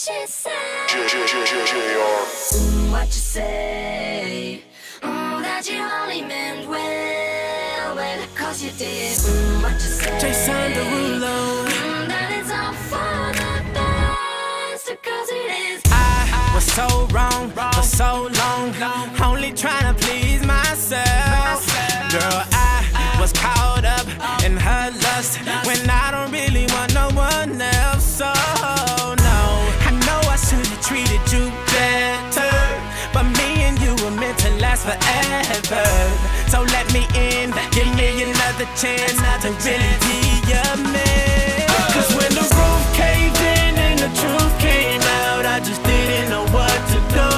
she say? What you say? That you only meant well, well, cause you did. What you say? Jason Derulo. That it's all for the best, because it is. I was so wrong for so long, only trying to please myself. Girl, I was caught up in her lust when I don't really want no one else. So no, I know I should have treated you better, but me and you were meant to last forever. So let me in, give me another chance to really be your man. Cause when the roof caved in and the truth came out, I just didn't know what to do.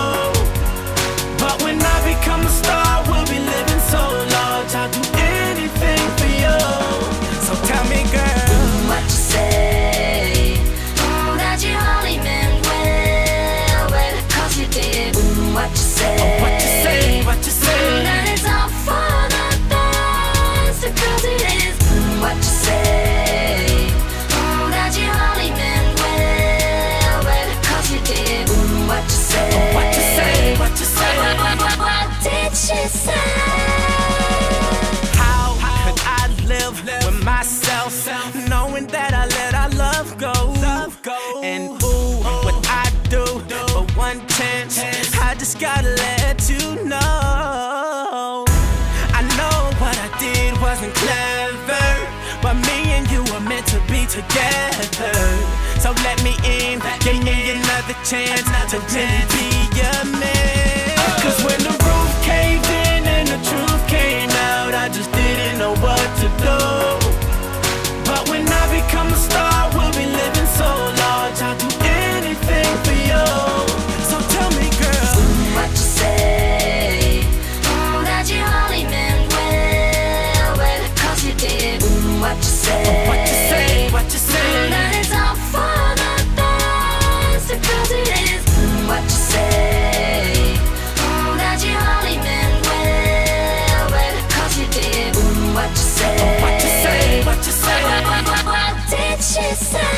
But when I become a star, we'll be living so large, I'll do anything for you. So tell me, girl, what you say? That you only meant well, well, cause you did. What you say? Oh, what you say, what you say? That it's all for the best, because it is. What you say? That you only meant well, well, cause you did. What you say? Oh, what you say, what you say? What did she say? How could I live with myself, knowing that I let our love go? And ooh, what I do for one chance, I just gotta let you know. I know what I did wasn't clever, but me and you were meant to be together. So let me in, give me another chance to really be your man. Cause when the roof caved in and the truth came out, I just didn't know what to do. But when I become a star, we'll be living so large, I'll do anything for you. So tell me, girl, what you say? That you only meant well, well, cause you did. What you say? what you say, what you say? That it's all for the best, because it is. What you say? That you only meant well, well, cause you did. What you say? What you say, what you say? What did she say?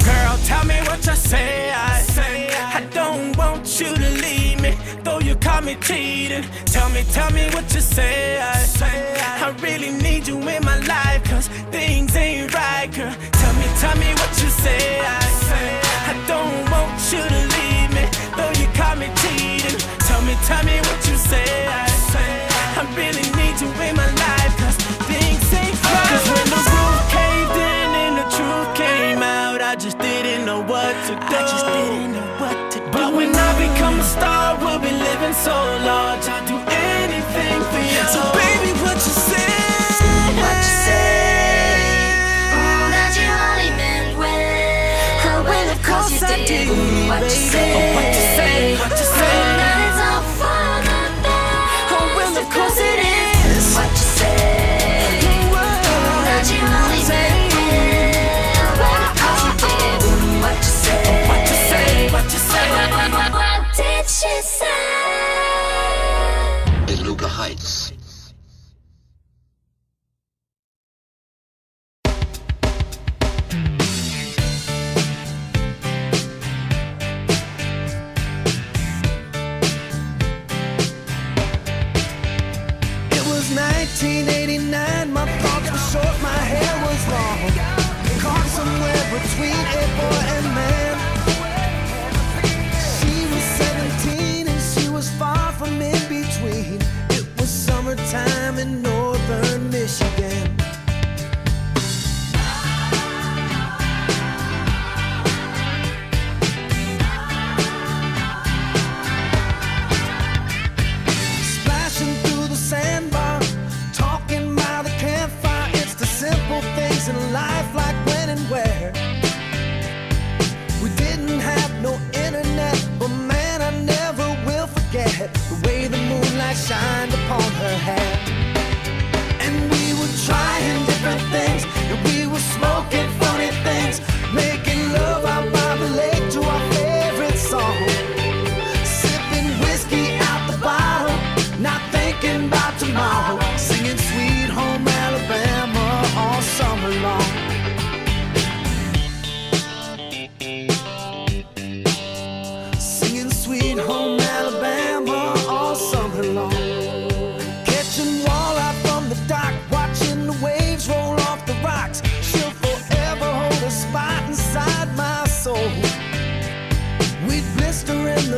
Girl, tell me what you say. I don't want you to leave me, though you caught me cheating. Tell me what you say. I really need you in my life, cause things ain't right, girl. Tell me what you say. I don't want you to leave me, though you caught me cheating. Tell me what you say. I really need you in my life, cause things ain't right. Cause when the roof caved in and the truth came out, I just didn't know what to do. But when I become a star, we'll be living so large, I'll do anything for you. So baby, what you say? What you say? That you only meant well, well, of course you did. What you say? What you say, what you say? That it's all for the best, Oh, well, of course it is. what you say? That you only meant well, well, of course you did. What you say? What you say, what you say? What did she say? Beluga Heights. It was 1989, my thoughts were short, my hair was long, caught somewhere between a boy and man. She was 17 and she was far from in between. It was summertime in northern Michigan. Splashing through the sandbar, talking by the campfire. It's the simple things in life, like when and where.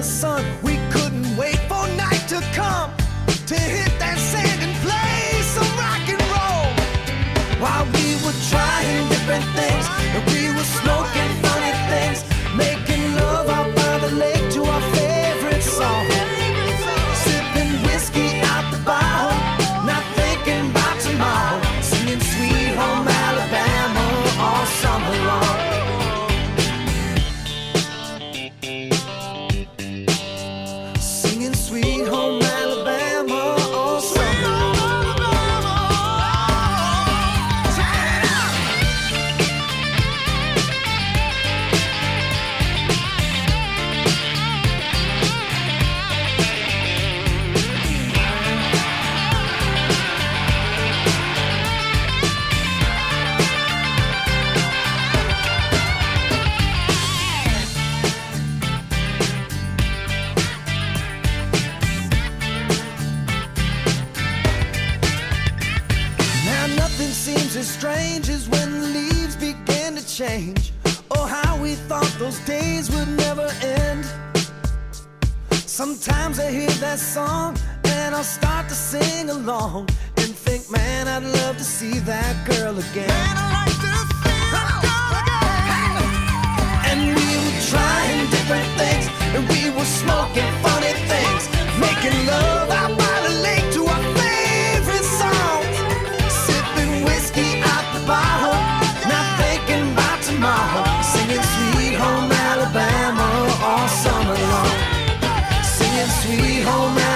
sun. We couldn't wait for night to come to hit that sand and play some rock and roll. While we were trying different things, and we were smoking funny things, making love out by the lake to our favorite song. Sipping whiskey out the bottle, not thinking about tomorrow, singing Sweet Home Alabama all summer long. Singing Sweet Home Alabama all summer long. Nothing seems as strange as when the leaves began to change. Oh, how we thought those days would never end. Sometimes I hear that song and I'll start to sing along and think, man, I'd love to see that girl again. Man, I'd like to see that girl again. And we were trying different things, and we were smoking funny things, making love out by the lake to our favorite songs. Whiskey out the bottle, not thinking about tomorrow, singing Sweet Home Alabama all summer long. Singing Sweet Home Alabama.